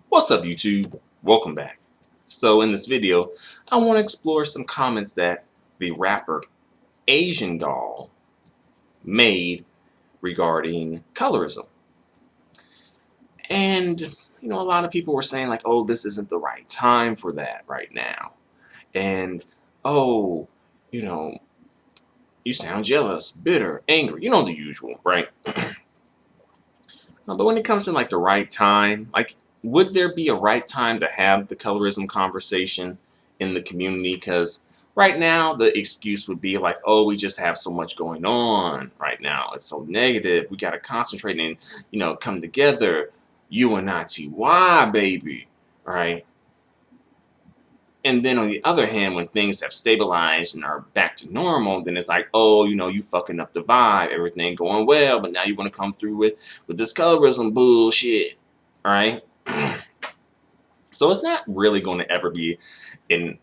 What's up, YouTube? Welcome back. So in this video, I want to explore some comments that the rapper Asian Doll made regarding colorism. And a lot of people were saying like, oh, this isn't the right time for that right now. And oh, you know, you sound jealous, bitter, angry, the usual, right? But when it comes to like the right time, like would there be a right time to have the colorism conversation in the community? Because right now the excuse would be like, oh, we just have so much going on right now. It's so negative. We got to concentrate and come together. UNITY, baby, right? And then on the other hand, when things have stabilized and are back to normal, then it's like, oh, you fucking up the vibe, everything going well, but now you want to come through with this colorism bullshit, all right? So it's not really going to ever be an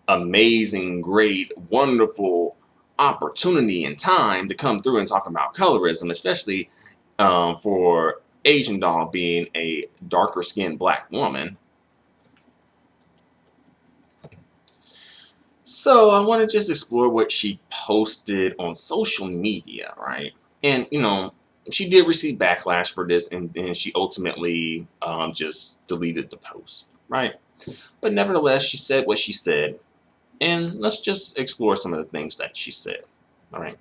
amazing, great, wonderful opportunity and time to come through and talk about colorism, especially for Asian Doll being a darker skinned black woman. So I want to just explore what she posted on social media, right? And she did receive backlash for this, and then she ultimately just deleted the post, right? But nevertheless, she said what she said, and let's just explore some of the things that she said, all right?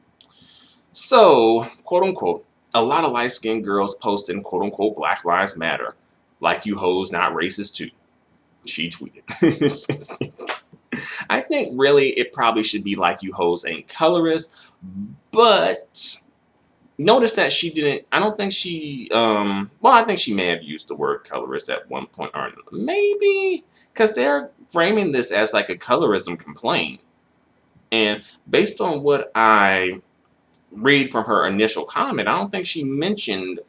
So, quote unquote, a lot of light-skinned girls posting quote unquote Black Lives Matter, like you hoes not racist too. She tweeted. I think really it probably should be like you hoes ain't colorist, but notice that she didn't. I don't think she. Well, I think she may have used the word colorist at one point or another. Maybe because they're framing this as like a colorism complaint, and based on what I read from her initial comment, I don't think she mentioned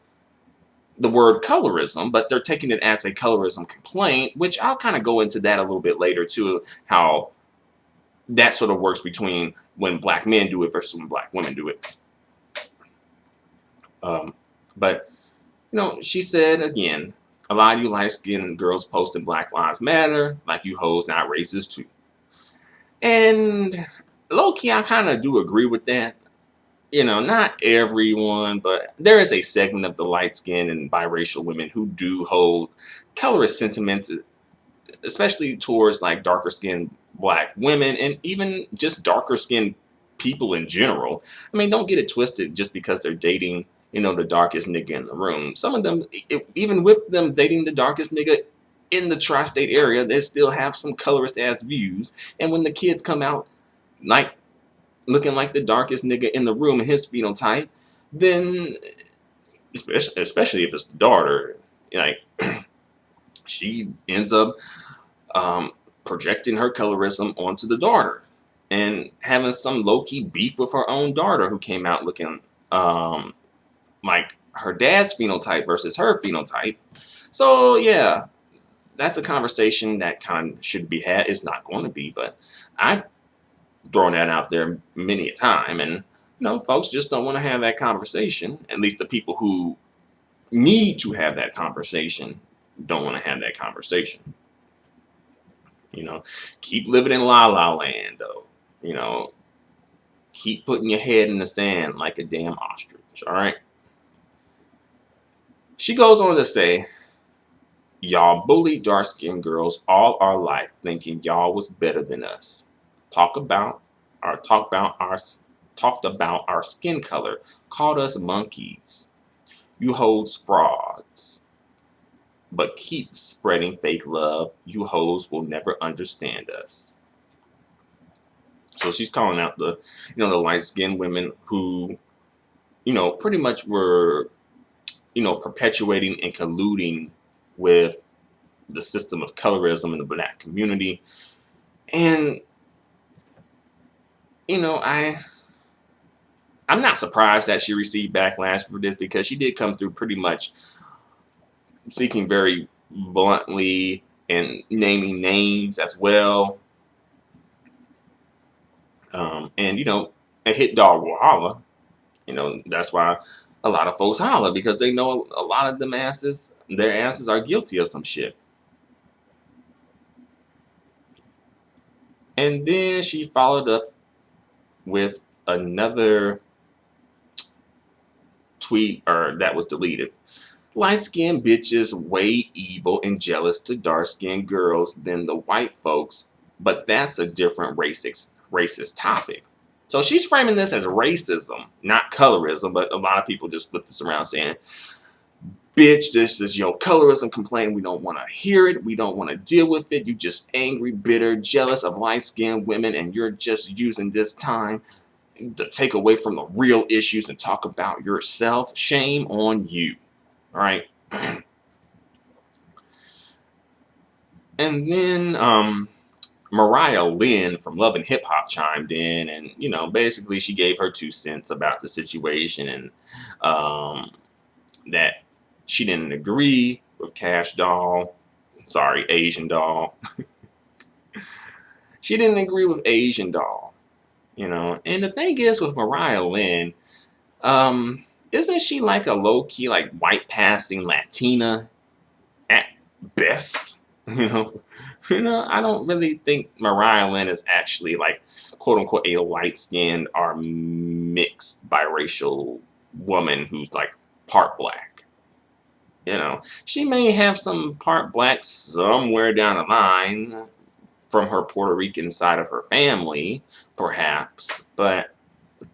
the word colorism, but they're taking it as a colorism complaint, which I'll kind of go into that a little bit later too, how that sort of works between when black men do it versus when black women do it. But she said again, a lot of you light-skinned girls posting Black Lives Matter, like you hoes not racist too. And low-key, I kind of do agree with that. Not everyone, but there is a segment of the light-skinned and biracial women who do hold colorist sentiments, especially towards like darker skinned black women and even just darker skinned people in general. I mean, don't get it twisted just because they're dating, the darkest nigga in the room. Some of them, even with them dating the darkest nigga in the tri-state area, they still have some colorist ass views. And when the kids come out like looking like the darkest nigga in the room in his phenotype, then especially if it's the daughter, like she ends up projecting her colorism onto the daughter and having some low-key beef with her own daughter who came out looking like her dad's phenotype versus her phenotype. So yeah, that's a conversation that kind of should be had. It's not going to be, but I've thrown that out there many a time, and folks just don't want to have that conversation. At least the people who need to have that conversation don't want to have that conversation. Keep living in La La Land, though. Keep putting your head in the sand like a damn ostrich, all right? She goes on to say, y'all bullied dark-skinned girls all our life thinking y'all was better than us. Talked about our skin color, called us monkeys. You hoes frauds. But keep spreading fake love. You hoes will never understand us. So she's calling out the light-skinned women who, pretty much were, perpetuating and colluding with the system of colorism in the black community. And, I'm not surprised that she received backlash for this because she did come through pretty much speaking very bluntly and naming names as well. And a hit dog will holler. That's why a lot of folks holler because they know a lot of them asses, their asses are guilty of some shit. And then she followed up with another tweet, or that was deleted. Light-skinned bitches way evil and jealous to dark-skinned girls than the white folks, but that's a different racist topic. So she's framing this as racism, not colorism, but a lot of people just flip this around saying, bitch, this is your colorism complaint. We don't want to hear it. We don't want to deal with it. You just angry, bitter, jealous of light-skinned women, and you're just using this time to take away from the real issues and talk about yourself. Shame on you. All right. And then Mariah Lynn from Love and Hip Hop chimed in, and basically she gave her 2 cents about the situation, and that she didn't agree with Asian Doll. She didn't agree with Asian Doll, And the thing is with Mariah Lynn, isn't she like a low-key, like white passing Latina at best? I don't really think Mariah Lynn is actually like quote unquote a light-skinned or mixed biracial woman who's like part black. She may have some part black somewhere down the line from her Puerto Rican side of her family, perhaps, but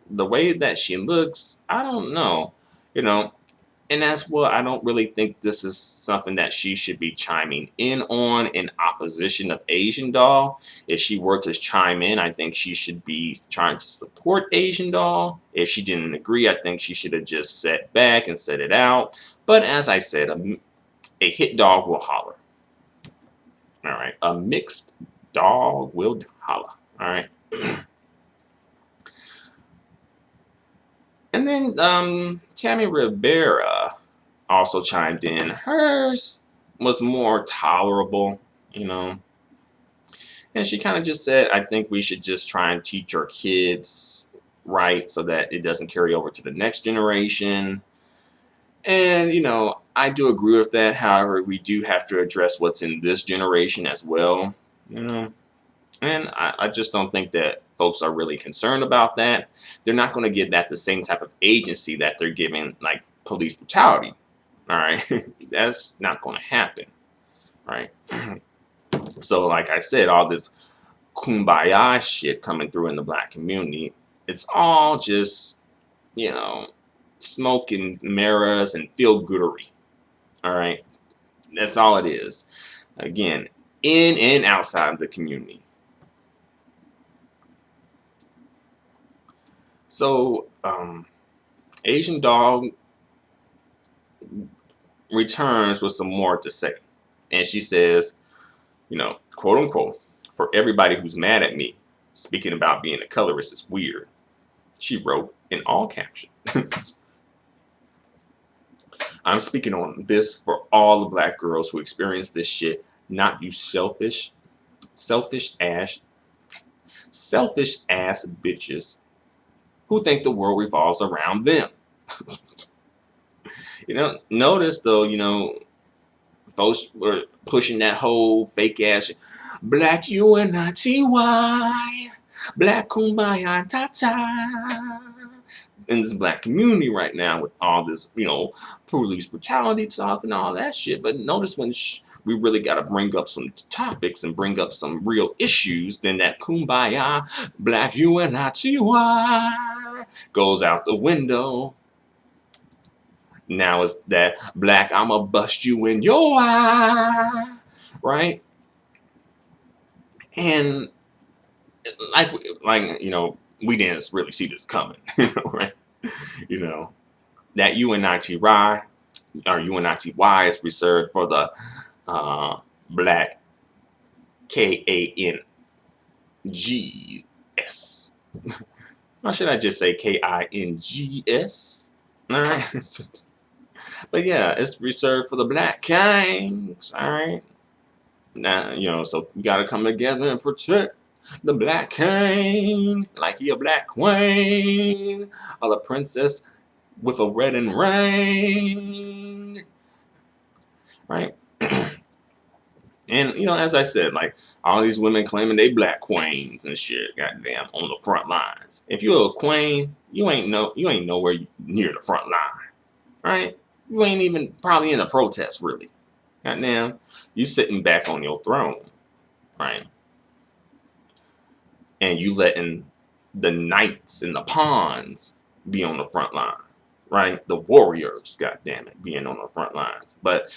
the way that she looks, I don't know, and that's what I don't really think this is something that she should be chiming in on in opposition of Asian Doll. If she were to chime in, I think she should be trying to support Asian Doll. If she didn't agree, I think she should have just sat back and said it out. But as I said, a hit dog will holler. All right, a mixed dog will holler. All right. And then Tammy Rivera also chimed in. Hers was more tolerable, And she kind of just said, I think we should just try and teach our kids right so that it doesn't carry over to the next generation. And, I do agree with that. However, we do have to address what's in this generation as well, And I just don't think that folks are really concerned about that. They're not going to give that the same type of agency that they're giving, like, police brutality. All right? That's not going to happen. All right? So, like I said, all this kumbaya shit coming through in the black community, it's all just, smoke and mirrors and feel-goodery. All right? That's all it is. Again, in and outside of the community. So, Asian Dog returns with some more to say. And she says, quote unquote, for everybody who's mad at me, speaking about being a colorist is weird. She wrote in all captions. I'm speaking on this for all the black girls who experience this shit, not you selfish ass bitches who think the world revolves around them. Notice though, folks were pushing that whole fake ass black UNITY, black kumbaya ta-ta in this black community right now with all this, police brutality talk and all that shit. But notice when we really got to bring up some topics and bring up some real issues, then that kumbaya, black UNITY goes out the window. Now it's that black, I'ma bust you in your eye, right? And like we didn't really see this coming, right? That UNITY or UNITY is reserved for the black KANGS. Or should I just say KINGS? All right. But yeah, it's reserved for the black kings. All right. Now, so we got to come together and protect the black king like he a black queen or the princess with a wedding ring, right? And as I said, like all these women claiming they black queens and shit, goddamn, on the front lines. If you're a queen, you ain't nowhere near the front line, right? You ain't even probably in a protest, really. Goddamn, you sitting back on your throne, right? And you letting the knights and the pawns be on the front line, right? The warriors, goddamn it, being on the front lines. But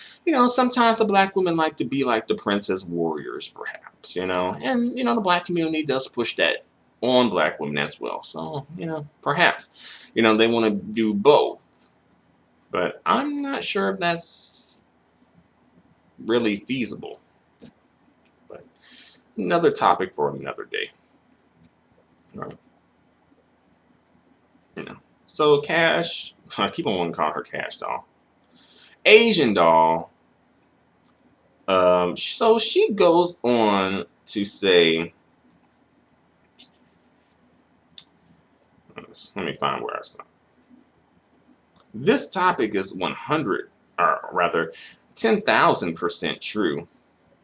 sometimes the black women like to be like the princess warriors, perhaps, and the black community does push that on black women as well. So perhaps they want to do both, but I'm not sure if that's really feasible. But another topic for another day. Right. So Cash, I keep on wanting to call her Cash Doll. Asian Doll. So she goes on to say, let me find where I stopped. This topic is 100, or rather, 10,000% true.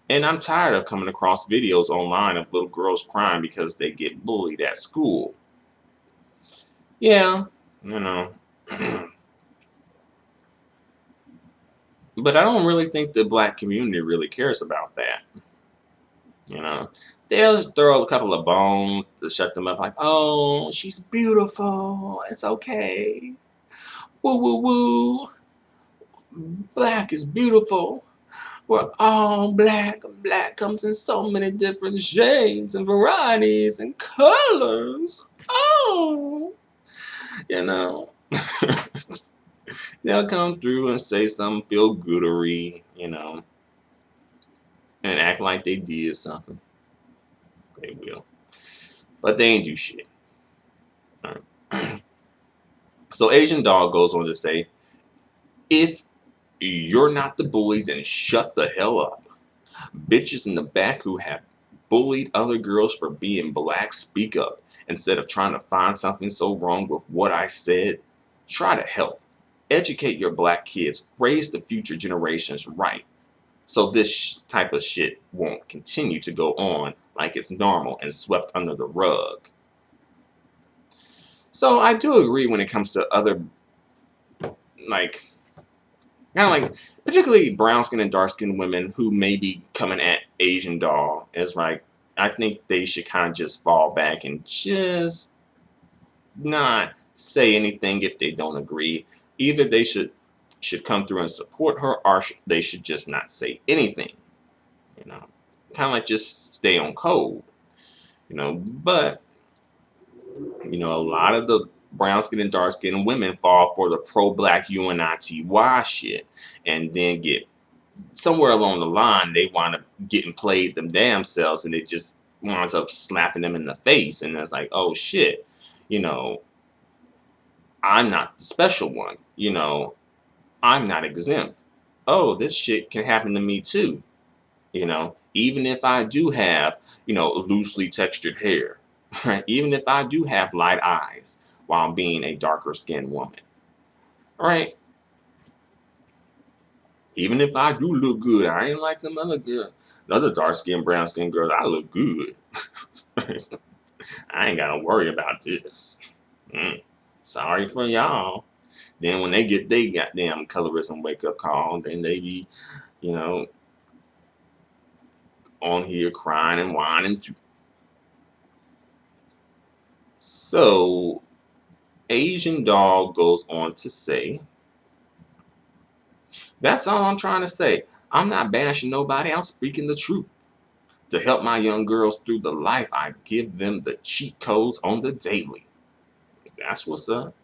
And I'm tired of coming across videos online of little girls crying because they get bullied at school. Yeah, but I don't really think the black community really cares about that. They'll throw a couple of bones to shut them up, like, oh, she's beautiful. It's okay. Woo, woo, woo. Black is beautiful. We're all black. Black comes in so many different shades and varieties and colors. Oh, they'll come through and say some feel goodery, and act like they did something. They will. But they ain't do shit. All right. So Asian Dog goes on to say, if you're not the bully, then shut the hell up. Bitches in the back who have bullied other girls for being black, speak up. Instead of trying to find something so wrong with what I said, try to help. Educate your black kids. Raise the future generations right. So this type of shit won't continue to go on like it's normal and swept under the rug. So I do agree when it comes to other, like, kind of like, particularly brown skinned and dark skinned women who may be coming at Asian Doll. It's like, I think they should kind of just fall back and just not say anything if they don't agree. Either they should come through and support her, or they should just not say anything. Kind of like just stay on code. But a lot of the brown skin and dark skinned women fall for the pro-black UNITY shit, and then get somewhere along the line they wind up getting played them damn selves, and it just winds up slapping them in the face, and it's like, oh shit, I'm not the special one, I'm not exempt. Oh, this shit can happen to me too, even if I do have loosely textured hair. Right? Even if I do have light eyes while being a darker skinned woman. Right? Even if I do look good, I ain't like them other dark skinned, brown skinned girls. I look good. I ain't gotta worry about this. Sorry for y'all. Then when they get they goddamn colorism wake up call, then they be, on here crying and whining too. So Asian Dog goes on to say, that's all I'm trying to say. I'm not bashing nobody. I'm speaking the truth. To help my young girls through the life, I give them the cheat codes on the daily. That's what's up.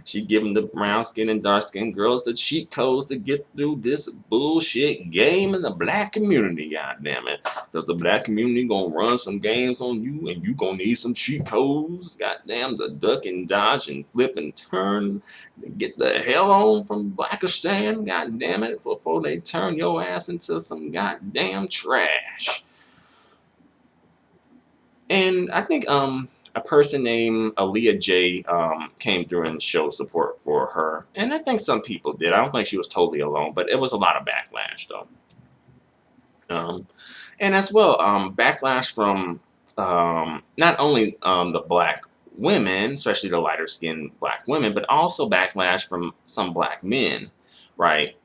She giving the brown skin and dark skin girls the cheat codes to get through this bullshit game in the black community, goddamn it. Because the black community gonna run some games on you, and you gonna need some cheat codes, goddamn, to duck and dodge and flip and turn, get the hell on from Blackistan, goddamn it, before they turn your ass into some goddamn trash. And I think a person named Aaliyah J came through and showed support for her. And I think some people did. I don't think she was totally alone, but it was a lot of backlash, though. Um, and as well, backlash from not only the black women, especially the lighter skinned black women, but also backlash from some black men, right?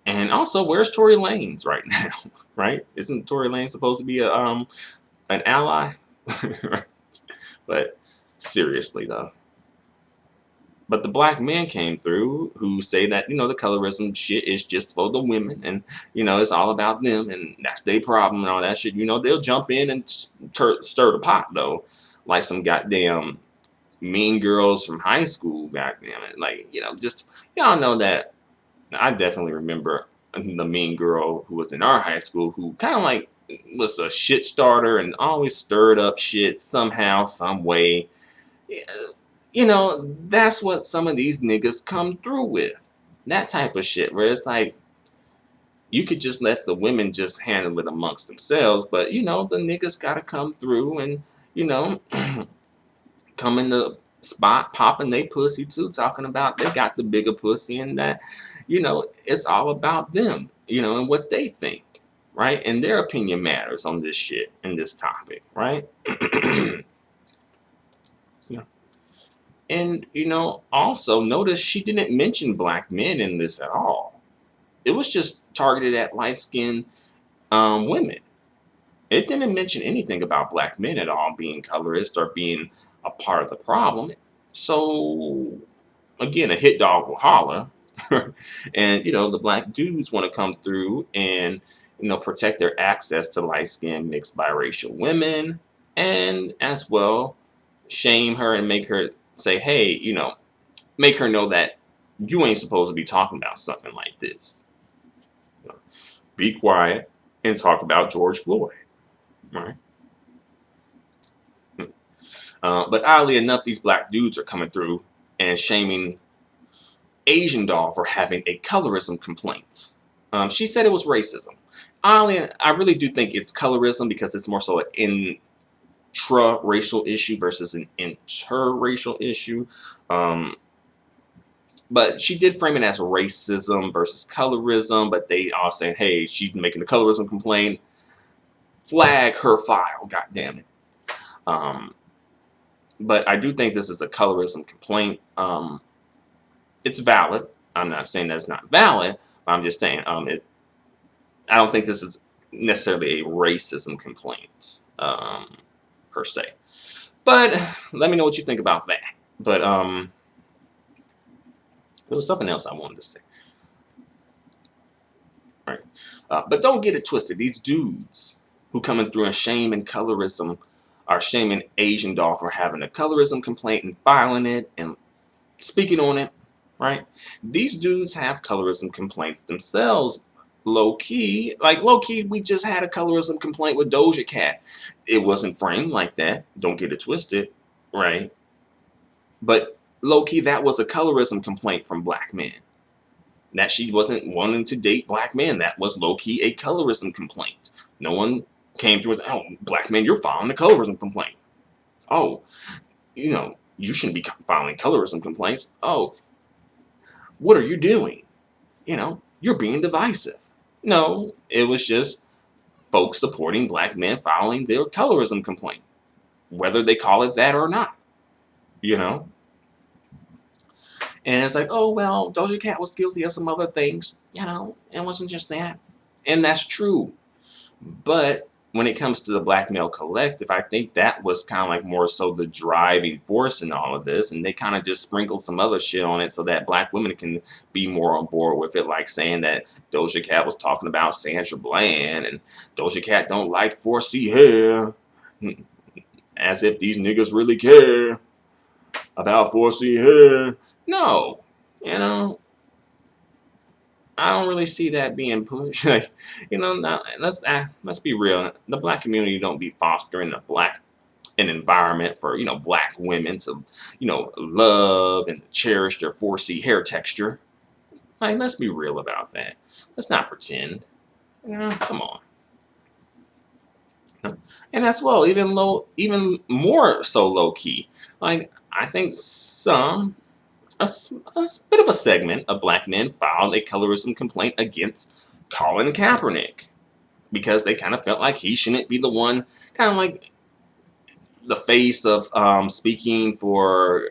And also, where's Tory Lanez right now, right? Isn't Tory Lanez supposed to be a an ally? But seriously, though. But the black men came through who say that, the colorism shit is just for the women and, it's all about them and that's their problem and all that shit. They'll jump in and stir the pot, though, like some goddamn mean girls from high school, goddamn it. Like, just, y'all know that I definitely remember the mean girl who was in our high school who kind of like was a shit starter and always stirred up shit somehow, some way. That's what some of these niggas come through with. That type of shit where it's like you could just let the women just handle it amongst themselves, but the niggas gotta come through and you know come in the spot popping they pussy too, talking about they got the bigger pussy and that it's all about them, and what they think, right? And their opinion matters on this shit and this topic, right? Yeah. And also notice she didn't mention black men in this at all. It was just targeted at light-skinned women. It didn't mention anything about black men at all being colorist or being a part of the problem. So again, a hit dog will holler, and the black dudes want to come through and protect their access to light-skinned mixed biracial women, and as well shame her and make her say, hey, make her know that you ain't supposed to be talking about something like this. Be quiet and talk about George Floyd, right? But oddly enough, these black dudes are coming through and shaming Asian doll for having a colorism complaint. She said it was racism. Oddly, I really do think it's colorism because it's more so an intra-racial issue versus an interracial issue. But she did frame it as racism versus colorism, but they all saying, hey, she's making a colorism complaint. Flag her file, god damn it. But I do think this is a colorism complaint. It's valid. I'm not saying that's not valid. I'm just saying I don't think this is necessarily a racism complaint per se. But let me know what you think about that. But there was something else I wanted to say. Right. But don't get it twisted. These dudes who coming through and shaming colorism are shaming Asian doll for having a colorism complaint and filing it and speaking on it, right? These dudes have colorism complaints themselves, low key. Like low key, we just had a colorism complaint with Doja Cat. It wasn't framed like that. Don't get it twisted, right? But low key, that was a colorism complaint from black men. That she wasn't wanting to date black men. That was low key a colorism complaint. No one came through and said, oh, black men, you're filing a colorism complaint. Oh, you shouldn't be filing colorism complaints. Oh, what are you doing? You're being divisive. No, it was just folks supporting black men filing their colorism complaint, whether they call it that or not. And it's like, oh, well, Doja Cat was guilty of some other things. It wasn't just that. And that's true. But when it comes to the black male collective, I think that was kind of like more so the driving force in all of this. And they kind of just sprinkled some other shit on it so that black women can be more on board with it. Like saying that Doja Cat was talking about Sandra Bland and Doja Cat don't like 4C hair. As if these niggas really care about 4C hair. No, I don't really see that being pushed. Let's be real. The black community don't be fostering an environment for black women to love and cherish their 4C hair texture. Like, let's be real about that. Let's not pretend. Come on. And as well, even more so low key. Like I think a bit of a segment of black men filed a colorism complaint against Colin Kaepernick because they kind of felt like he shouldn't be the one, kind of like the face of speaking for,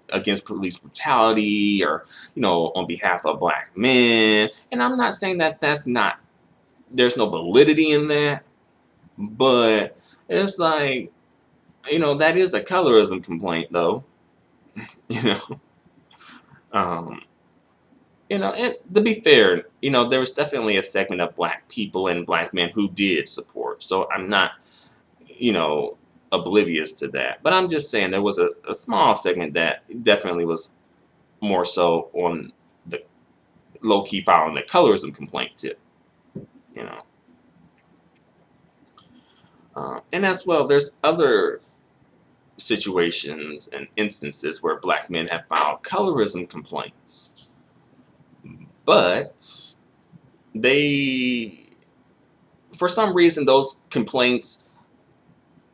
against police brutality, or on behalf of black men. And I'm not saying that there's no validity in that, but it's like, that is a colorism complaint though. you know um and to be fair, there was definitely a segment of black people and black men who did support, so I'm not, you know oblivious to that. But I'm just saying there was a small segment that definitely was more so on the low-key following the colorism complaint tip. you know and as well, there's other situations and instances where black men have filed colorism complaints, but they, for some reason, those complaints,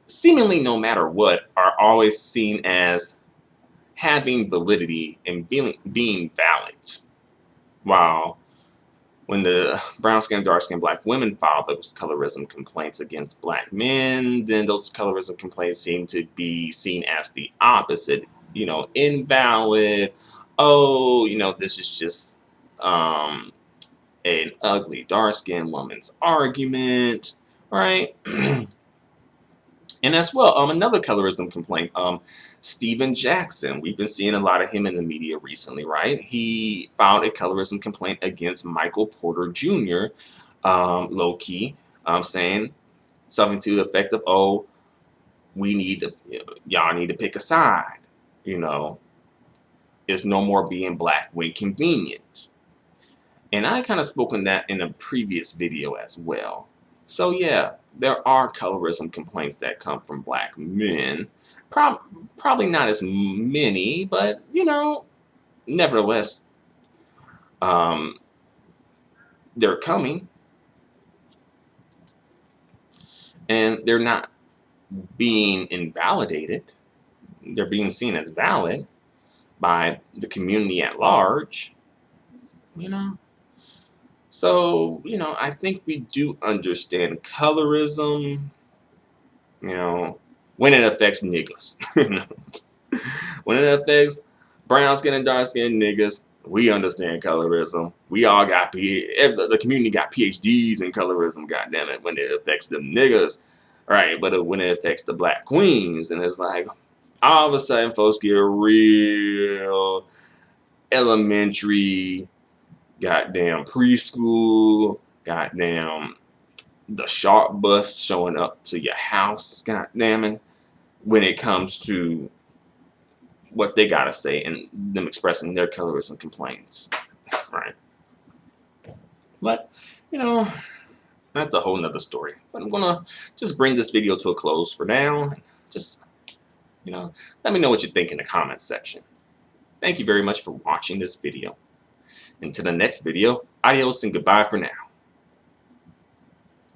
seemingly no matter what, are always seen as having validity and being valid. While when the brown skinned, dark skinned black women filed those colorism complaints against black men, then those colorism complaints seem to be seen as the opposite, invalid. Oh, this is just an ugly dark skinned woman's argument, right? And as well, another colorism complaint, Steven Jackson. We've been seeing a lot of him in the media recently, right? He filed a colorism complaint against Michael Porter Jr., low key, saying something to the effect of, "Oh, y'all need to pick a side. You know, there's no more being black when convenient." And I kind of spoke on that in a previous video as well. So yeah, there are colorism complaints that come from black men. Probably not as many, but nevertheless, um, they're coming, and they're not being invalidated. They're being seen as valid by the community at large. You know. So, I think we do understand colorism, when it affects niggas. When it affects brown skin and dark skin niggas, we understand colorism. We all got the community got PhDs in colorism, goddamn it, when it affects them niggas. Right, but when it affects the black queens, and it's like all of a sudden folks get real elementary, goddamn preschool, goddamn the sharp bus showing up to your house, goddamn it, when it comes to what they gotta say and them expressing their colorism complaints, right? But that's a whole nother story. But I'm gonna just bring this video to a close for now. Just let me know what you think in the comments section. Thank you very much for watching this video. Until the next video, adios and goodbye for now.